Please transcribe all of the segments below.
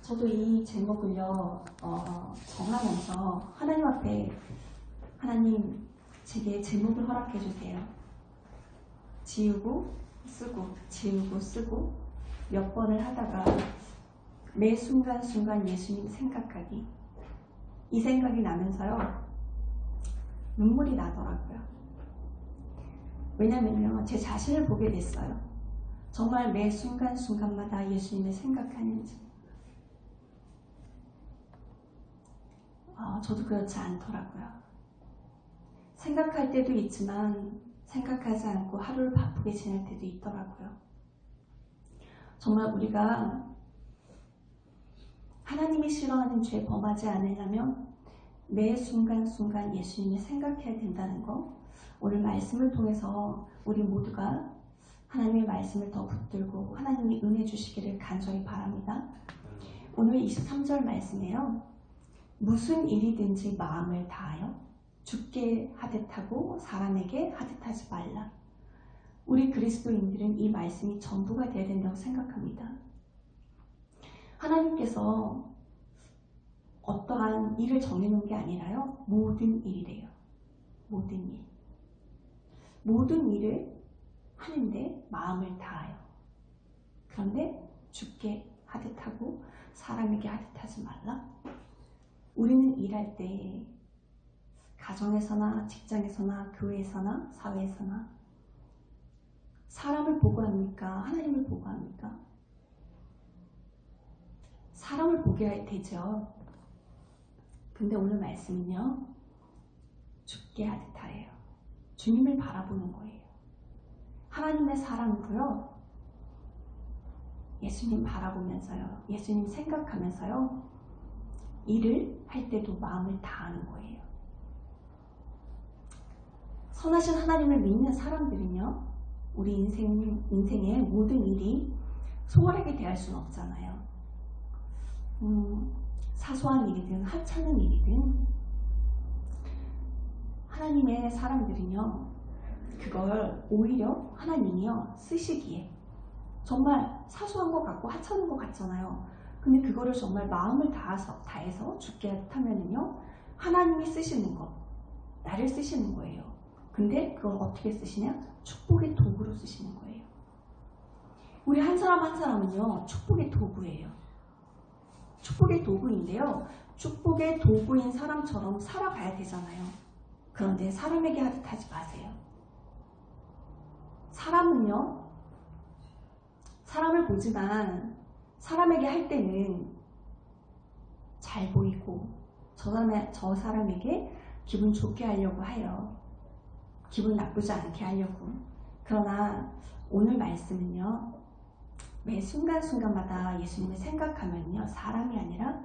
저도 이 제목을요, 정하면서 하나님 앞에 하나님 제게 제목을 허락해 주세요. 지우고 쓰고 지우고 쓰고 몇 번을 하다가 매 순간순간 예수님 생각하기, 이 생각이 나면서요 눈물이 나더라고요. 왜냐면요 제 자신을 보게 됐어요. 정말 매 순간순간마다 예수님을 생각하는지. 저도 그렇지 않더라고요. 생각할 때도 있지만 생각하지 않고 하루를 바쁘게 지낼 때도 있더라고요. 정말 우리가 하나님이 싫어하는 죄 범하지 않으려면 매 순간순간 예수님을 생각해야 된다는 거, 오늘 말씀을 통해서 우리 모두가 하나님의 말씀을 더 붙들고 하나님이 은혜 주시기를 간절히 바랍니다. 오늘 23절 말씀이에요. 무슨 일이든지 마음을 다하여 주께 하듯 하고 사람에게 하듯 하지 말라. 우리 그리스도인들은 이 말씀이 전부가 되어야 된다고 생각합니다. 하나님께서 어떠한 일을 정해놓은 게 아니라요, 모든 일이래요. 모든 일. 모든 일을 하는데 마음을 다하여. 그런데 주께 하듯 하고 사람에게 하듯 하지 말라. 우리는 일할 때 가정에서나 직장에서나 교회에서나 사회에서나 사람을 보고 합니까? 하나님을 보고 합니까? 사람을 보게 되죠. 근데 오늘 말씀은요, 주께 하듯 하예요. 주님을 바라보는 거예요. 하나님의 사랑으로요, 예수님 바라보면서요, 예수님 생각하면서요, 일을 할 때도 마음을 다하는 거예요. 선하신 하나님을 믿는 사람들은요, 우리 인생의 모든 일이 소홀하게 대할 수는 없잖아요. 사소한 일이든 하찮은 일이든 하나님의 사람들은요, 그걸 오히려 하나님이요 쓰시기에, 정말 사소한 것 같고 하찮은 것 같잖아요. 근데 그거를 정말 마음을 다해서 주께 하면은요, 하나님이 쓰시는 것, 나를 쓰시는 거예요. 근데 그걸 어떻게 쓰시냐? 축복의 도구로 쓰시는 거예요. 우리 한 사람 한 사람은요, 축복의 도구예요. 축복의 도구인데요, 축복의 도구인 사람처럼 살아가야 되잖아요. 그런데 사람에게 하듯 하지 마세요. 사람은요, 사람을 보지만 사람에게 할 때는 잘 보이고 저 사람에게 기분 좋게 하려고 해요. 기분 나쁘지 않게 하려고. 그러나 오늘 말씀은요, 매 순간순간마다 예수님을 생각하면요, 사람이 아니라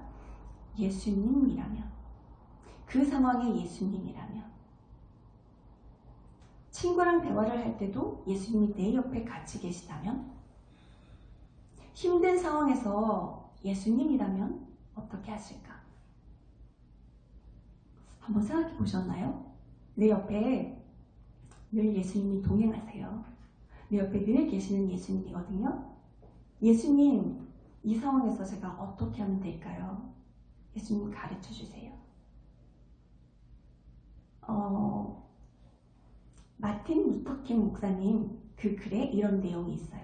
예수님이라면, 그 상황에 예수님이라면, 친구랑 대화를 할 때도 예수님이 내 옆에 같이 계시다면, 힘든 상황에서 예수님이라면 어떻게 하실까? 한번 생각해 보셨나요? 내 옆에 늘 예수님이 동행하세요. 내 옆에 늘 계시는 예수님이거든요. 예수님, 이 상황에서 제가 어떻게 하면 될까요? 예수님 가르쳐 주세요. 마틴 루터킹 목사님 그 글에 이런 내용이 있어요.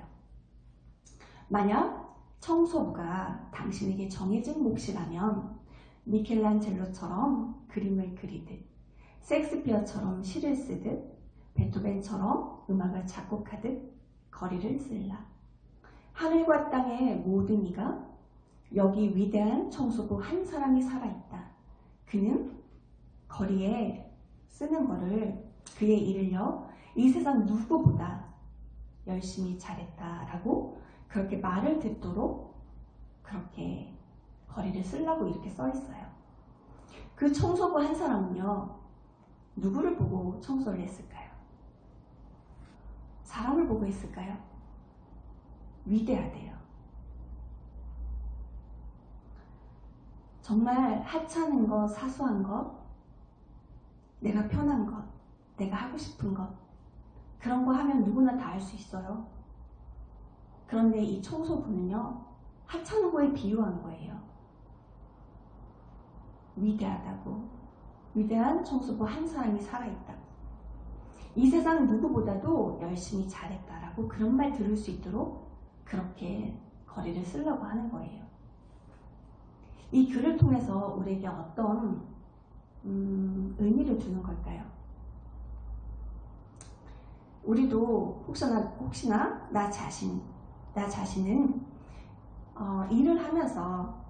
만약 청소부가 당신에게 정해진 몫이라면 미켈란젤로처럼 그림을 그리듯, 셰익스피어처럼 시를 쓰듯, 베토벤처럼 음악을 작곡하듯 거리를 쓸라. 하늘과 땅의 모든 이가 여기 위대한 청소부 한 사람이 살아있다. 그는 거리에 쓰는 거를, 그의 일을요, 이 세상 누구보다 열심히 잘했다라고 그렇게 말을 듣도록 그렇게 거리를 쓰려고 이렇게 써 있어요. 그 청소부 한 사람은요, 누구를 보고 청소를 했을까요? 사람을 보고 했을까요? 위대하대요. 정말 하찮은 것, 사소한 것, 내가 편한 것, 내가 하고 싶은 것, 그런 거 하면 누구나 다 할 수 있어요. 그런데 이 청소부는요, 하찮은 거에 비유한 거예요. 위대하다고, 위대한 청소부 한 사람이 살아있다고, 이 세상 누구보다도 열심히 잘했다라고 그런 말 들을 수 있도록 그렇게 거리를 쓰려고 하는 거예요. 이 글을 통해서 우리에게 어떤 의미를 두는 걸까요? 우리도 혹시나 나 자신은 일을 하면서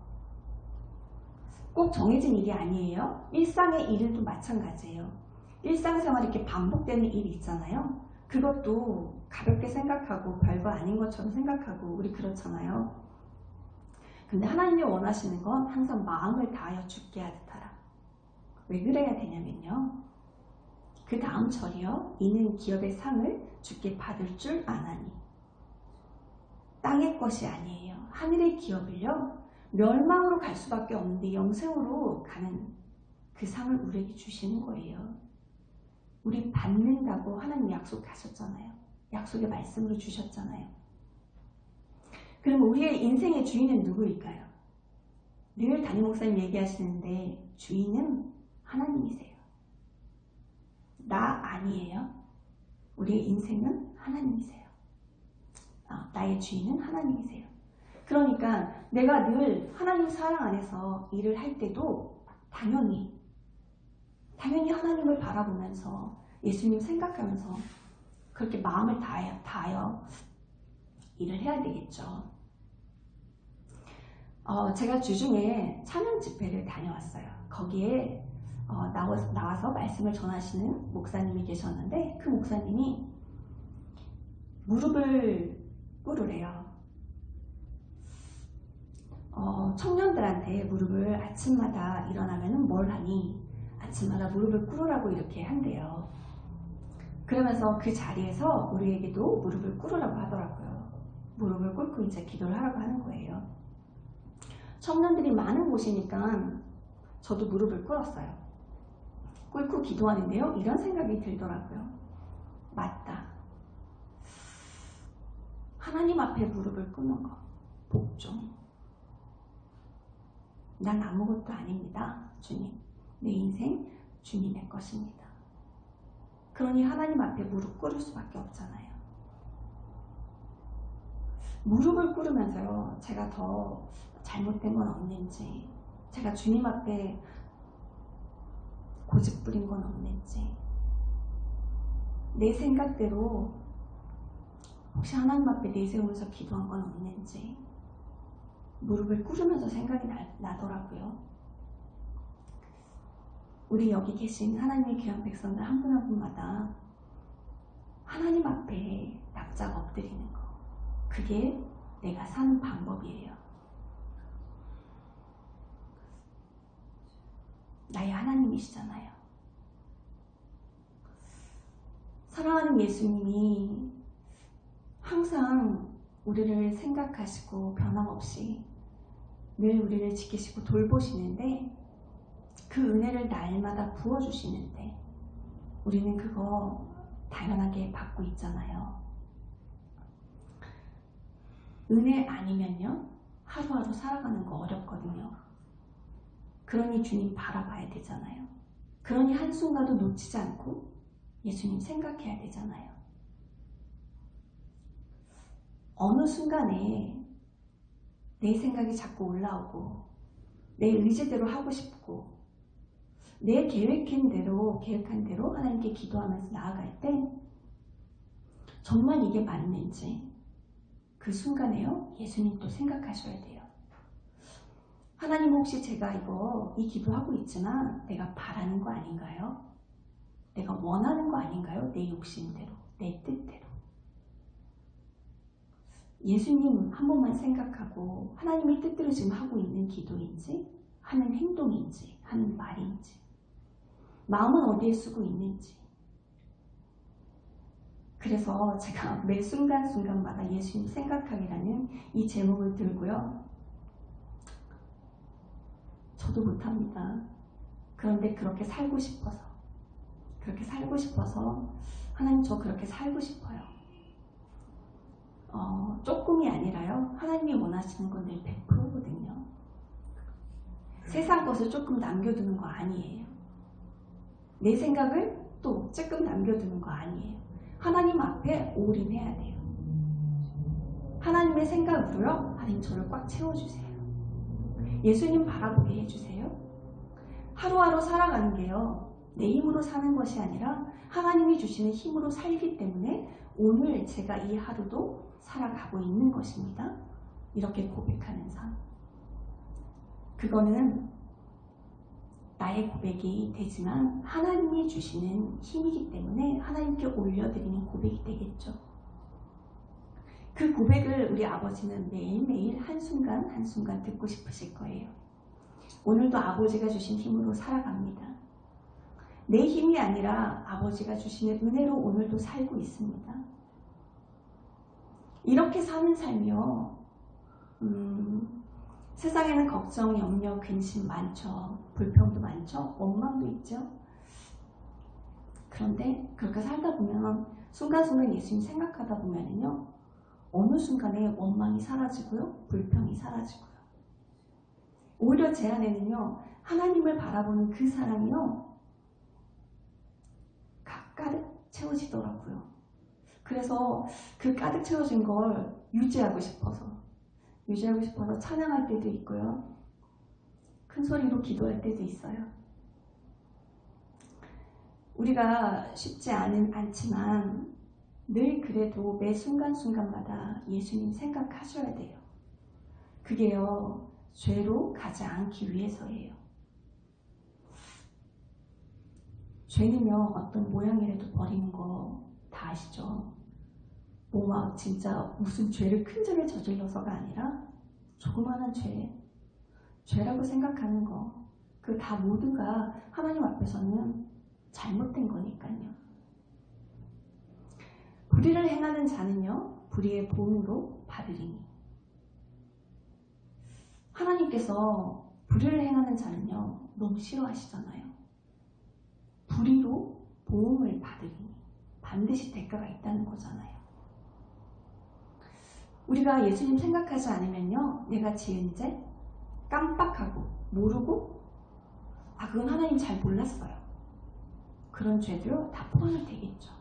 꼭 정해진 일이 아니에요. 일상의 일도 마찬가지예요. 일상생활 이렇게 반복되는 일이 있잖아요. 그것도 가볍게 생각하고 별거 아닌 것처럼 생각하고 우리 그렇잖아요. 근데 하나님이 원하시는 건 항상 마음을 다하여 주께 하듯 하라. 왜 그래야 되냐면요. 그 다음 절이요. 이는 기업의 상을 주께 받을 줄 아나니. 땅의 것이 아니에요. 하늘의 기업을요. 멸망으로 갈 수밖에 없는데 영생으로 가는 그 상을 우리에게 주시는 거예요. 우리 받는다고 하나님 약속하셨잖아요. 약속의 말씀으로 주셨잖아요. 그럼 우리의 인생의 주인은 누구일까요? 늘 담임 목사님 얘기하시는데 주인은 하나님이세요. 나 아니에요. 우리의 인생은 하나님이세요. 나의 주인은 하나님이세요. 그러니까 내가 늘 하나님 사랑 안에서 일을 할 때도 당연히 하나님을 바라보면서 예수님 생각하면서 그렇게 마음을 다하여 일을 해야 되겠죠. 제가 주중에 찬양 집회를 다녀왔어요. 거기에 나와서 말씀을 전하시는 목사님이 계셨는데 그 목사님이 무릎을 꿇으래요. 청년들한테 무릎을 아침마다 일어나면 뭘 하니? 아침마다 무릎을 꿇으라고 이렇게 한대요. 그러면서 그 자리에서 우리에게도 무릎을 꿇으라고 하더라고요. 무릎을 꿇고 이제 기도를 하라고 하는 거예요. 청년들이 많은 곳이니까 저도 무릎을 꿇었어요. 꿇고 기도하는데요. 이런 생각이 들더라고요. 맞다. 하나님 앞에 무릎을 꿇는 거. 복종. 난 아무것도 아닙니다. 주님. 내 인생 주님의 것입니다. 그러니 하나님 앞에 무릎 꿇을 수밖에 없잖아요. 무릎을 꿇으면서요. 제가 더 잘못된 건 없는지, 제가 주님 앞에 고집 부린 건 없는지, 내 생각대로 혹시 하나님 앞에 내세우면서 기도한 건 없는지 무릎을 꿇으면서 생각이 나더라고요. 우리 여기 계신 하나님의 귀한 백성들 한 분 한 분마다 하나님 앞에 납작 엎드리는 거, 그게 내가 사는 방법이에요. 나의 하나님이시잖아요. 사랑하는 예수님이 항상 우리를 생각하시고 변함없이 늘 우리를 지키시고 돌보시는데 그 은혜를 날마다 부어주시는데 우리는 그거 당연하게 받고 있잖아요. 은혜 아니면요 하루하루 살아가는 거 어렵거든요. 그러니 주님 바라봐야 되잖아요. 그러니 한순간도 놓치지 않고 예수님 생각해야 되잖아요. 어느 순간에 내 생각이 자꾸 올라오고 내 의지대로 하고 싶고 내 계획한 대로 하나님께 기도하면서 나아갈 때 정말 이게 맞는지 그 순간에요 예수님도 생각하셔야 돼요. 하나님 혹시 제가 이 기도하고 있지만 내가 바라는 거 아닌가요? 내가 원하는 거 아닌가요? 내 욕심대로, 내 뜻대로. 예수님 한 번만 생각하고 하나님의 뜻대로 지금 하고 있는 기도인지 하는 행동인지 하는 말인지 마음은 어디에 쓰고 있는지. 그래서 제가 매 순간순간마다 예수님 생각하기라는 이 제목을 들고요. 저도 못합니다. 그런데 그렇게 살고 싶어서 하나님 저 그렇게 살고 싶어요. 조금이 아니라요. 하나님이 원하시는 건 늘 100%거든요. 세상 것을 조금 남겨두는 거 아니에요. 내 생각을 또 조금 남겨두는 거 아니에요. 하나님 앞에 올인해야 돼요. 하나님의 생각으로요. 하나님 저를 꽉 채워주세요. 예수님 바라보게 해주세요. 하루하루 살아가는 게요. 내 힘으로 사는 것이 아니라 하나님이 주시는 힘으로 살기 때문에 오늘 제가 이 하루도 살아가고 있는 것입니다. 이렇게 고백하는 삶. 그거는 나의 고백이 되지만 하나님이 주시는 힘이기 때문에 하나님께 올려드리는 고백이 되겠죠. 그 고백을 우리 아버지는 매일매일 한순간 한순간 듣고 싶으실 거예요. 오늘도 아버지가 주신 힘으로 살아갑니다. 내 힘이 아니라 아버지가 주시는 은혜로 오늘도 살고 있습니다. 이렇게 사는 삶이요. 세상에는 걱정, 염려, 근심 많죠. 불평도 많죠. 원망도 있죠. 그런데 그렇게 살다 보면 순간순간 예수님 생각하다 보면요. 어느 순간에 원망이 사라지고요. 불평이 사라지고요. 오히려 제 안에는요. 하나님을 바라보는 그 사랑이요. 가득 채워지더라고요. 그래서 그 가득 채워진 걸 유지하고 싶어서 찬양할 때도 있고요. 큰 소리로 기도할 때도 있어요. 우리가 쉽지 않지만 늘 그래도 매 순간순간마다 예수님 생각하셔야 돼요. 그게요. 죄로 가지 않기 위해서예요. 죄는요. 어떤 모양이라도 버리는 거 다 아시죠? 뭐 막 진짜 무슨 죄를 큰 죄를 저질러서가 아니라 조그마한 죄라고 생각하는 거, 그 다 모두가 하나님 앞에서는 잘못된 거니까요. 불의를 행하는 자는요, 불의의 보응으로 받으리니. 하나님께서 불의를 행하는 자는요, 너무 싫어하시잖아요. 불의로 보응을 받으리니. 반드시 대가가 있다는 거잖아요. 우리가 예수님 생각하지 않으면요. 내가 지은 죄 깜빡하고 모르고 그건 하나님 잘 몰랐어요. 그런 죄도 다 포함이 되겠죠.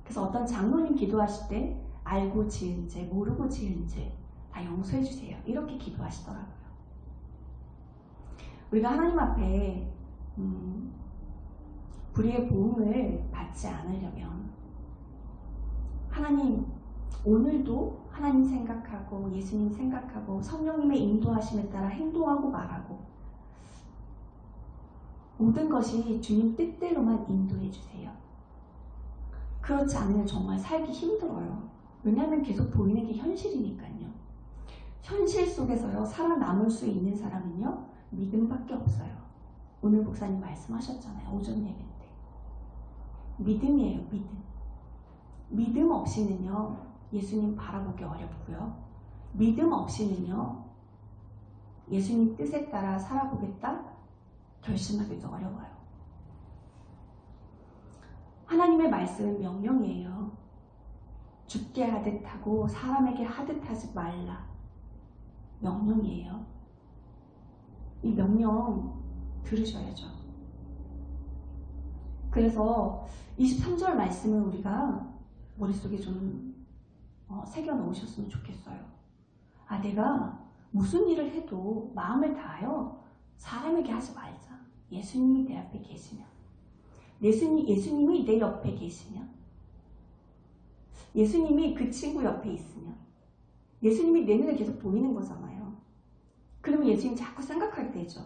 그래서 어떤 장로님 기도하실 때 알고 지은 죄, 모르고 지은 죄 다 용서해 주세요. 이렇게 기도하시더라고요. 우리가 하나님 앞에 불의의 보응을 받지 않으려면 하나님 오늘도 하나님 생각하고 예수님 생각하고 성령님의 인도하심에 따라 행동하고 말하고 모든 것이 주님 뜻대로만 인도해 주세요. 그렇지 않으면 정말 살기 힘들어요. 왜냐하면 계속 보이는 게 현실이니까요. 현실 속에서요 살아남을 수 있는 사람은요 믿음밖에 없어요. 오늘 목사님 말씀하셨잖아요. 오전 예배 때 믿음이에요. 믿음 없이는요 예수님 바라보기 어렵고요. 믿음 없이는요 예수님 뜻에 따라 살아보겠다 결심하기도 어려워요. 하나님의 말씀은 명령이에요. 죽게 하듯 하고 사람에게 하듯 하지 말라. 명령이에요. 이 명령 들으셔야죠. 그래서 23절 말씀을 우리가 머릿속에 좀 새겨 넣으셨으면 좋겠어요. 내가 무슨 일을 해도 마음을 다하여 사람에게 하지 말자. 예수님이 내 앞에 계시면, 예수님이 내 옆에 계시면, 예수님이 그 친구 옆에 있으면, 예수님이 내 눈에 계속 보이는 거잖아요. 그러면 예수님 자꾸 생각하게 되죠.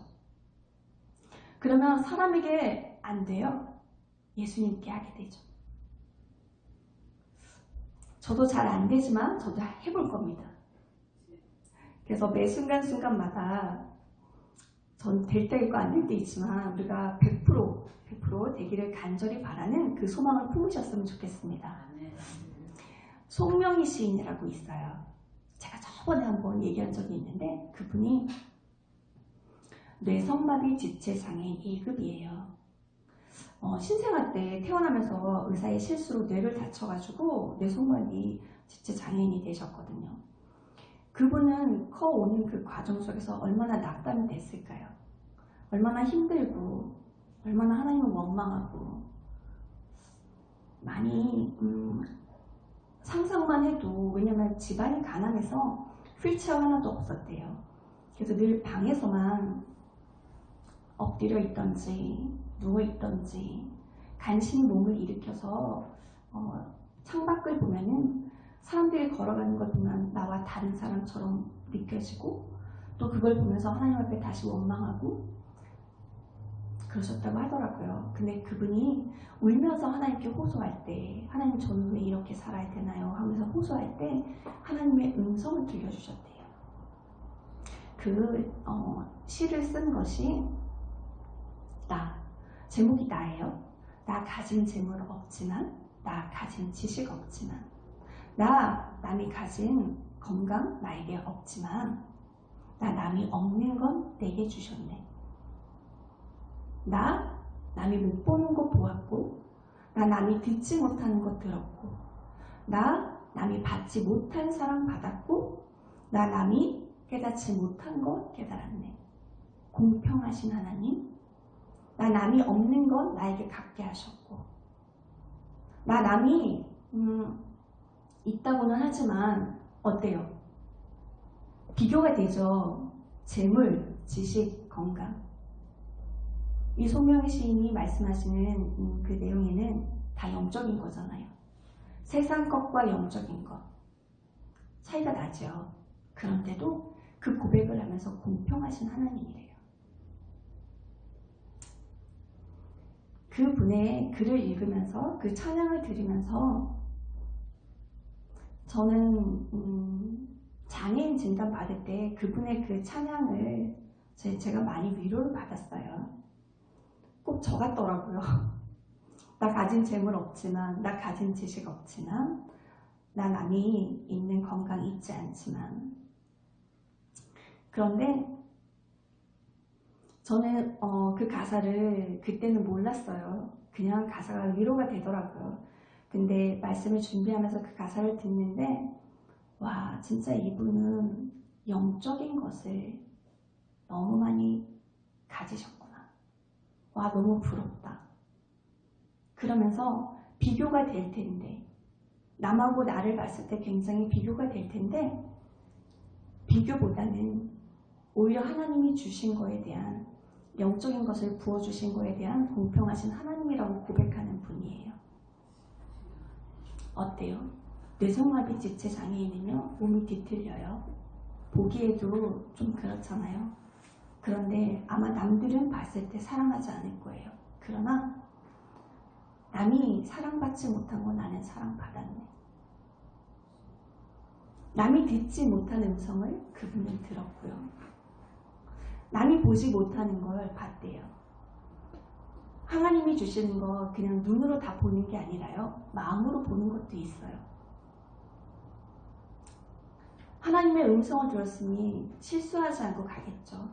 그러면 사람에게 안 돼요. 예수님께 하게 되죠. 저도 잘 안 되지만 저도 해볼 겁니다. 그래서 매 순간순간마다 전 될 때 있고 안 될 때 있지만 우리가 100% 되기를 간절히 바라는 그 소망을 품으셨으면 좋겠습니다. 송명희 시인이라고 있어요. 제가 저번에 한번 얘기한 적이 있는데 그분이 뇌성마비 지체장애인 2급이에요. 신생아 때 태어나면서 의사의 실수로 뇌를 다쳐가지고 뇌성마비 지체장애인이 되셨거든요. 그분은 커오는 그 과정 속에서 얼마나 낙담이 됐을까요? 얼마나 힘들고 얼마나 하나님을 원망하고 많이 상상만 해도 왜냐면 집안이 가난해서 휠체어 하나도 없었대요. 그래서 늘 방에서만 엎드려 있던지 누워 있던지 간신히 몸을 일으켜서 창밖을 보면은 사람들이 걸어가는 걸 보면 나와 다른 사람처럼 느껴지고 또 그걸 보면서 하나님 앞에 다시 원망하고 그러셨다고 하더라고요. 근데 그분이 울면서 하나님께 호소할 때 하나님 저는 왜 이렇게 살아야 되나요? 하면서 호소할 때 하나님의 음성을 들려주셨대요. 그 시를 쓴 것이 제목이 나예요. 나 가진 재물 없지만 나 가진 지식 없지만 남이 가진 건강 나에게 없지만 남이 없는 건 내게 주셨네. 남이 못 보는 것 보았고 남이 듣지 못하는 것 들었고 남이 받지 못한 사랑 받았고 남이 깨닫지 못한 것 깨달았네. 공평하신 하나님, 남이 없는 건 나에게 갖게 하셨고 남이 있다고는 하지만 어때요? 비교가 되죠. 재물, 지식, 건강. 이 송명희 시인이 말씀하시는 그 내용에는 다 영적인 거잖아요. 세상 것과 영적인 것 차이가 나죠. 그런데도 그 고백을 하면서 공평하신 하나님이래요. 그분의 글을 읽으면서 그 찬양을 들으면서 저는 장애인 진단 받을 때 그분의 그 찬양을 제가 많이 위로를 받았어요. 꼭 저 같더라고요. 나 가진 재물 없지만 나 가진 지식 없지만 남이 있는 건강 있지 않지만 그런데 저는 그 가사를 그때는 몰랐어요. 그냥 가사가 위로가 되더라고요. 근데 말씀을 준비하면서 그 가사를 듣는데 와 진짜 이분은 영적인 것을 너무 많이 가지셨구나. 와 너무 부럽다. 그러면서 비교가 될 텐데 남하고 나를 봤을 때 굉장히 비교가 될 텐데 비교보다는 오히려 하나님이 주신 거에 대한 영적인 것을 부어주신 거에 대한 공평하신 하나님이라고 고백하는 분이에요. 어때요? 뇌성마비 지체 장애인이며 몸이 뒤틀려요. 보기에도 좀 그렇잖아요. 그런데 아마 남들은 봤을 때 사랑하지 않을 거예요. 그러나 남이 사랑받지 못한 거 나는 사랑받았네. 남이 듣지 못한 음성을 그분은 들었고요. 남이 보지 못하는 걸 봤대요. 하나님이 주시는 거 그냥 눈으로 다 보는 게 아니라요. 마음으로 보는 것도 있어요. 하나님의 음성을 들었으니 실수하지 않고 가겠죠.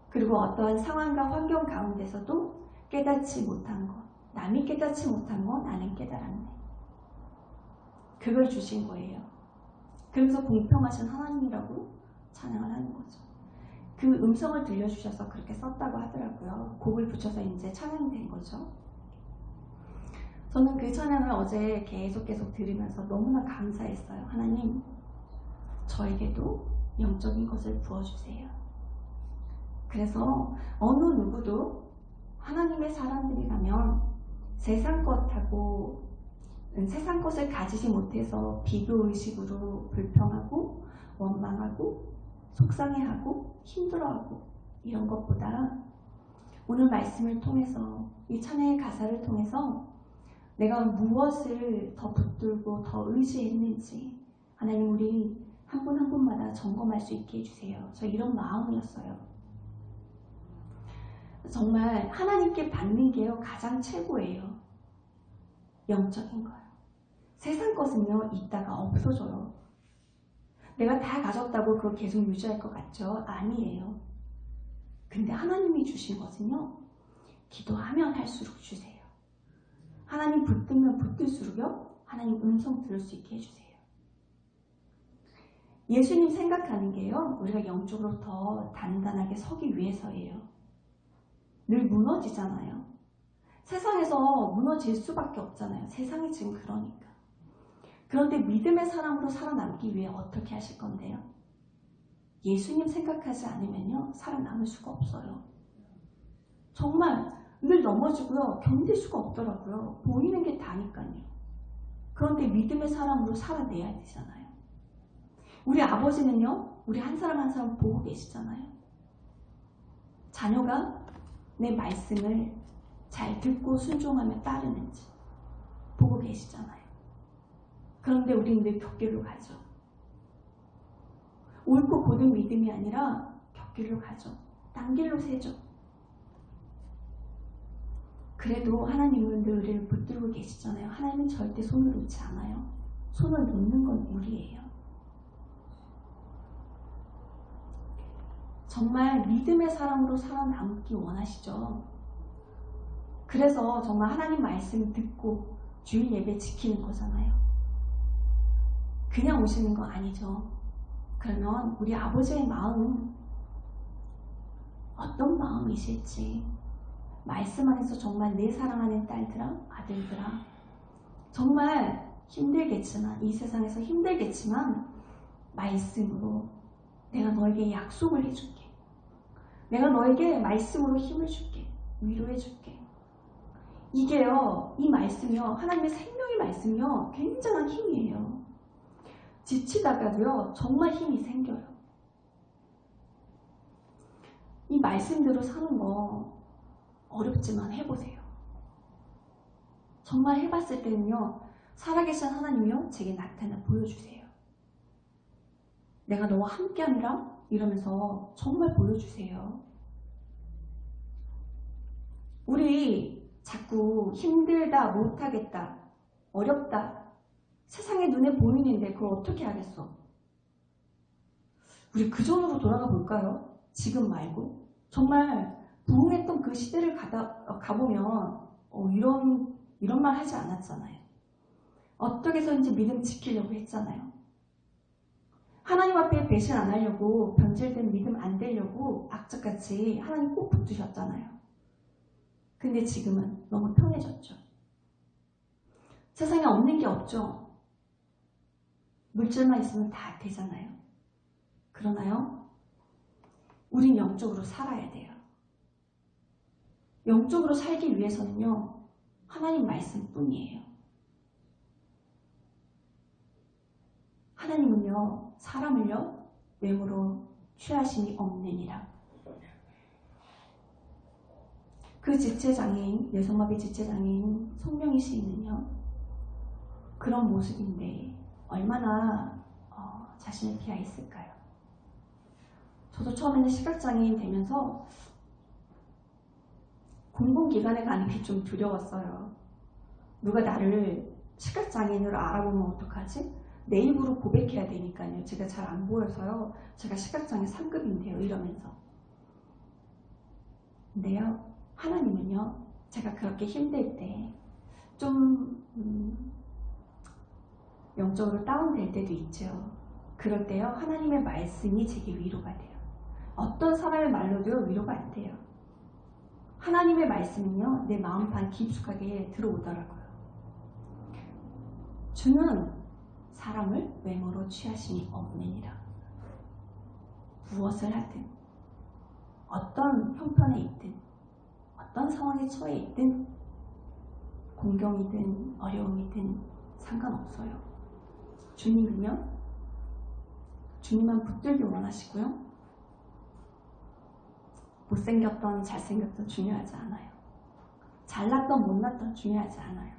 그리고 어떠한 상황과 환경 가운데서도 깨닫지 못한 것, 남이 깨닫지 못한 거 나는 깨달았네. 그걸 주신 거예요. 그래서 공평하신 하나님이라고 찬양을 하는 거죠. 그 음성을 들려주셔서 그렇게 썼다고 하더라고요. 곡을 붙여서 이제 찬양이 된 거죠. 저는 그 찬양을 어제 계속 들으면서 너무나 감사했어요. 하나님, 저에게도 영적인 것을 부어주세요. 그래서 어느 누구도 하나님의 사람들이라면 세상 것을 가지지 못해서 비교의식으로 불평하고 원망하고 속상해하고 힘들어하고 이런 것보다 오늘 말씀을 통해서 이 찬양의 가사를 통해서 내가 무엇을 더 붙들고 더 의지했는지 하나님 우리 한 분 한 분마다 점검할 수 있게 해주세요. 저 이런 마음이었어요. 정말 하나님께 받는 게요 가장 최고예요. 영적인 거예요. 세상 것은요 있다가 없어져요. 내가 다 가졌다고 그걸 계속 유지할 것 같죠? 아니에요. 근데 하나님이 주신 것은요 기도하면 할수록 주세요. 하나님 붙들면 붙들수록요 하나님 음성 들을 수 있게 해주세요. 예수님 생각하는 게요 우리가 영적으로 더 단단하게 서기 위해서예요. 늘 무너지잖아요. 세상에서 무너질 수밖에 없잖아요. 세상이 지금 그러니까. 그런데 믿음의 사람으로 살아남기 위해 어떻게 하실 건데요? 예수님 생각하지 않으면요, 살아남을 수가 없어요. 정말 늘 넘어지고요, 견딜 수가 없더라고요. 보이는 게 다니까요. 그런데 믿음의 사람으로 살아내야 되잖아요. 우리 아버지는요, 우리 한 사람 한 사람 보고 계시잖아요. 자녀가 내 말씀을 잘 듣고 순종하며 따르는지 보고 계시잖아요. 그런데 우리는 늘 곁길로 가죠. 옳고 고든 믿음이 아니라 곁길로 가죠. 딴 길로 새죠. 그래도 하나님은 늘 우리를 붙들고 계시잖아요. 하나님은 절대 손을 놓지 않아요. 손을 놓는 건 우리예요. 정말 믿음의 사람으로 살아남기 원하시죠? 그래서 정말 하나님 말씀 듣고 주일 예배 지키는 거잖아요. 그냥 오시는 거 아니죠. 그러면 우리 아버지의 마음, 어떤 마음이실지, 말씀 안에서 정말 내 사랑하는 딸들아, 아들들아, 정말 힘들겠지만, 이 세상에서 힘들겠지만 말씀으로 내가 너에게 약속을 해줄게. 내가 너에게 말씀으로 힘을 줄게. 위로해 줄게. 이게요, 이 말씀이요, 하나님의 생명의 말씀이요, 굉장한 힘이에요. 지치다가도요, 정말 힘이 생겨요. 이 말씀대로 사는 거 어렵지만 해보세요. 정말 해봤을 때는요, 살아계신 하나님이요, 제게 나타나 보여주세요. 내가 너와 함께하니라 이러면서 정말 보여주세요. 우리 자꾸 힘들다, 못하겠다, 어렵다, 세상에 눈에 보이는데 그걸 어떻게 하겠어? 우리 그 전으로 돌아가 볼까요? 지금 말고. 정말 부흥했던 그 시대를 가보면 이런 말 하지 않았잖아요. 어떻게 해서인지 믿음 지키려고 했잖아요. 하나님 앞에 배신 안 하려고, 변질된 믿음 안 되려고 악착같이 하나님 꼭 붙드셨잖아요. 근데 지금은 너무 편해졌죠. 세상에 없는 게 없죠. 물질만 있으면 다 되잖아요. 그러나요? 우린 영적으로 살아야 돼요. 영적으로 살기 위해서는요, 하나님 말씀뿐이에요. 하나님은요, 사람을요, 외모로 취하심이 없느니라. 그 지체장애인, 뇌성마비 지체장애인 송명희 씨는요, 그런 모습인데 얼마나 자신을 비하했을까요? 저도 처음에는 시각장애인 되면서 공공기관에 가는 게 좀 두려웠어요. 누가 나를 시각장애인으로 알아보면 어떡하지? 내 입으로 고백해야 되니까요. 제가 잘 안 보여서요. 제가 시각장애 3급인데요. 이러면서. 근데요. 하나님은요. 제가 그렇게 힘들 때 좀 영적으로 다운될 때도 있죠. 그럴 때요. 하나님의 말씀이 제게 위로가 돼요. 어떤 사람의 말로도요. 위로가 안 돼요. 하나님의 말씀은요. 내 마음판 깊숙하게 들어오더라고요. 주는 사람을 외모로 취하심이 없느니라. 무엇을 하든, 어떤 형편에 있든, 어떤 상황에 처해 있든, 공경이든 어려움이든 상관없어요. 주님은요, 주님만 붙들기 원하시고요. 못생겼던 잘생겼던 중요하지 않아요. 잘났던 못났던 중요하지 않아요.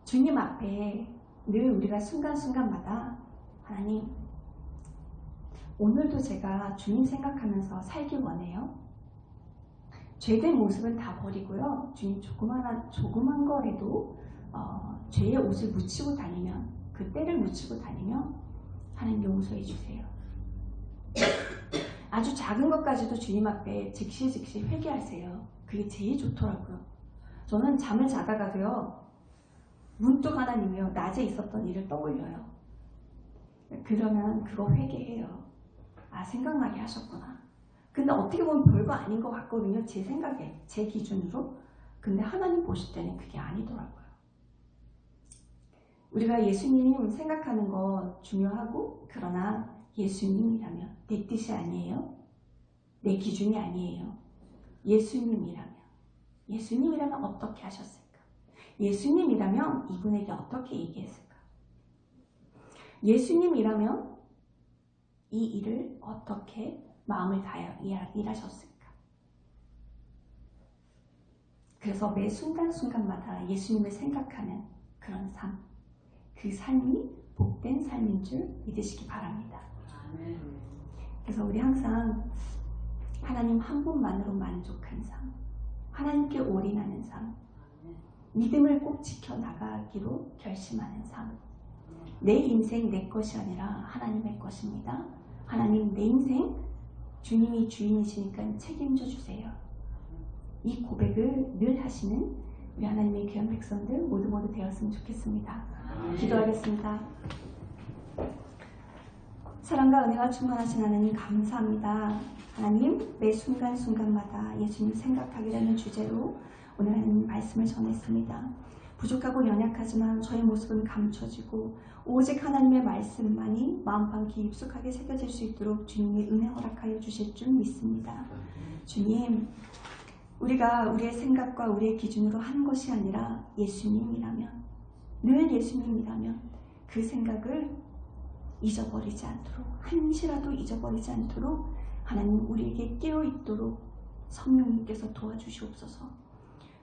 주님 앞에 늘 우리가 순간순간마다 하나님, 오늘도 제가 주님 생각하면서 살길 원해요. 죄된 모습은 다 버리고요. 주님 조그만 거라도 죄의 옷을 묻히고 다니면, 그 때를 묻히고 다니면 하나님 용서해 주세요. 아주 작은 것까지도 주님 앞에 즉시 회개하세요. 그게 제일 좋더라고요. 저는 잠을 자다가도요. 문득 하나님이요. 낮에 있었던 일을 떠올려요. 그러면 그거 회개해요. 아, 생각나게 하셨구나. 근데 어떻게 보면 별거 아닌 것 같거든요. 제 생각에, 제 기준으로. 근데 하나님 보실 때는 그게 아니더라고요. 우리가 예수님 생각하는 거 중요하고, 그러나 예수님이라면 내 뜻이 아니에요. 내 기준이 아니에요. 예수님이라면 어떻게 하셨을까? 예수님이라면 이분에게 어떻게 얘기했을까? 예수님이라면 이 일을 어떻게 마음을 다하여 일하셨을까? 그래서 매 순간순간마다 예수님을 생각하는 그런 삶, 그 삶이 복된 삶인 줄 믿으시기 바랍니다. 그래서 우리 항상 하나님 한 분만으로 만족한 삶, 하나님께 올인하는 삶, 믿음을 꼭 지켜나가기로 결심하는 삶. 내 인생 내 것이 아니라 하나님의 것입니다. 하나님, 내 인생 주님이 주인이시니까 책임져 주세요. 이 고백을 늘 하시는 우리 하나님의 귀한 백성들 모두 되었으면 좋겠습니다. 기도하겠습니다. 사랑과 은혜가 충만하신 하나님 감사합니다. 하나님, 매 순간순간마다 예수님 생각하기라는 주제로 오늘 하나님 말씀을 전했습니다. 부족하고 연약하지만 저의 모습은 감춰지고 오직 하나님의 말씀만이 마음판 깊숙하게 새겨질 수 있도록 주님의 은혜 허락하여 주실 줄 믿습니다. 주님, 우리가 우리의 생각과 우리의 기준으로 한 것이 아니라 예수님이라면, 늘 예수님이라면 그 생각을 잊어버리지 않도록, 한시라도 잊어버리지 않도록 하나님 우리에게 깨어있도록 성령님께서 도와주시옵소서.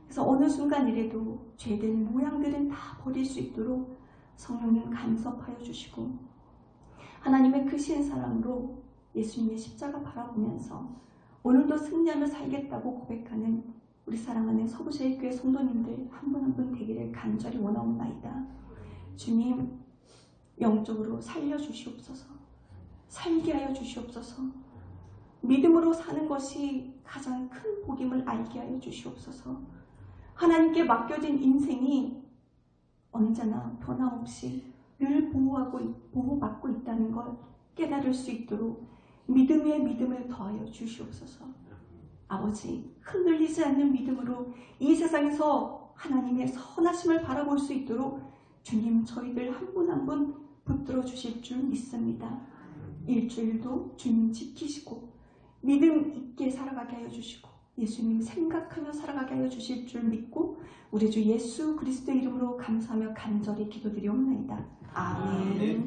그래서 어느 순간이라도 죄된 모양들은 다 버릴 수 있도록 성령님 간섭하여 주시고, 하나님의 크신 사랑으로 예수님의 십자가 바라보면서 오늘도 승리하며 살겠다고 고백하는 우리 사랑하는 서부제일교회 성도님들 한 분 한 분 되기를 간절히 원하옵나이다. 주님, 영적으로 살려주시옵소서. 살게 하여 주시옵소서. 믿음으로 사는 것이 가장 큰 복임을 알게 하여 주시옵소서. 하나님께 맡겨진 인생이 언제나 변함없이 늘 보호받고 있다는 걸 깨달을 수 있도록 믿음에 믿음을 더하여 주시옵소서. 아버지, 흔들리지 않는 믿음으로 이 세상에서 하나님의 선하심을 바라볼 수 있도록 주님, 저희들 한 분 한 분 붙들어 주실 줄 믿습니다. 일주일도 주님 지키시고 믿음 있게 살아가게 하여 주시고 예수님 생각하며 살아가게 하여 주실 줄 믿고 우리 주 예수 그리스도의 이름으로 감사하며 간절히 기도드리옵나이다. 아멘.